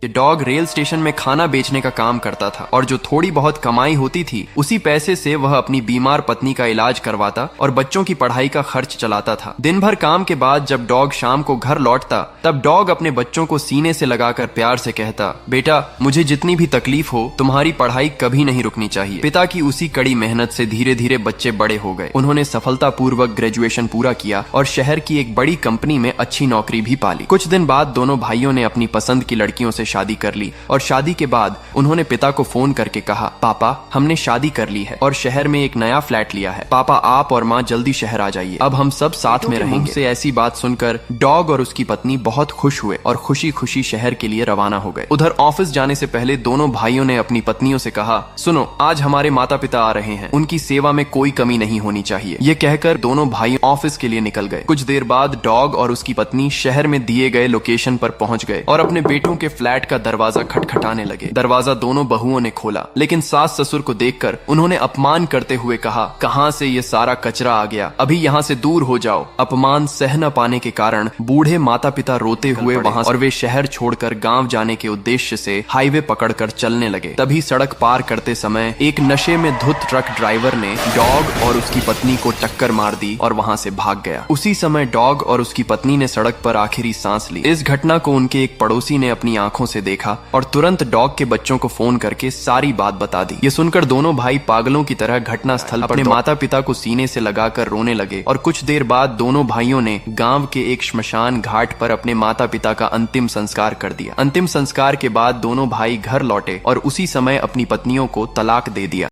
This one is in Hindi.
ये डॉग रेल स्टेशन में खाना बेचने का काम करता था और जो थोड़ी बहुत कमाई होती थी उसी पैसे से वह अपनी बीमार पत्नी का इलाज करवाता और बच्चों की पढ़ाई का खर्च चलाता था। दिन भर काम के बाद जब डॉग शाम को घर लौटता तब डॉग अपने बच्चों को सीने से लगाकर प्यार से कहता, बेटा मुझे जितनी भी तकलीफ हो तुम्हारी पढ़ाई कभी नहीं रुकनी चाहिए। पिता की उसी कड़ी मेहनत से धीरे धीरे बच्चे बड़े हो गए। उन्होंने सफलतापूर्वक ग्रेजुएशन पूरा किया और शहर की एक बड़ी कंपनी में अच्छी नौकरी भी पाली। कुछ दिन बाद दोनों भाइयों ने अपनी पसंद की लड़कियों से शादी कर ली और शादी के बाद उन्होंने पिता को फोन करके कहा, पापा हमने शादी कर ली है और शहर में एक नया फ्लैट लिया है। पापा आप और माँ जल्दी शहर आ जाइए, अब हम सब साथ में रहेंगे। से ऐसी बात सुनकर डॉग और उसकी पत्नी बहुत खुश हुए और खुशी खुशी शहर के लिए रवाना हो गए। उधर ऑफिस जाने से पहले दोनों भाइयों ने अपनी पत्नियों से कहा, सुनो आज हमारे माता पिता आ रहे हैं, उनकी सेवा में कोई कमी नहीं होनी चाहिए। ये कहकर दोनों भाई ऑफिस के लिए निकल गए। कुछ देर बाद डॉग और उसकी पत्नी शहर में दिए गए लोकेशन पर पहुंच गए और अपने बेटों के फ्लैट का दरवाजा खटखटाने लगे। दरवाजा दोनों बहुओं ने खोला, लेकिन सास ससुर को देखकर उन्होंने अपमान करते हुए कहा, कहां से ये सारा कचरा आ गया, अभी यहाँ से दूर हो जाओ। अपमान सह न पाने के कारण बूढ़े माता पिता रोते हुए वहां और वे शहर छोड़कर गांव जाने के उद्देश्य से हाईवे पकड़कर चलने लगे। तभी सड़क पार करते समय एक नशे में धुत ट्रक ड्राइवर ने डॉग और उसकी पत्नी को टक्कर मार दी और वहां से भाग गया। उसी समय डॉग और उसकी पत्नी ने सड़क पर आखिरी सांस ली। इस घटना को उनके एक पड़ोसी ने अपनी आंखों से देखा और तुरंत डॉग के बच्चों को फोन करके सारी बात बता दी। ये सुनकर दोनों भाई पागलों की तरह घटना स्थल अपने माता पिता को सीने से लगाकर रोने लगे और कुछ देर बाद दोनों भाइयों ने गांव के एक श्मशान घाट पर अपने माता पिता का अंतिम संस्कार कर दिया। अंतिम संस्कार के बाद दोनों भाई घर लौटे और उसी समय अपनी पत्नियों को तलाक दे दिया।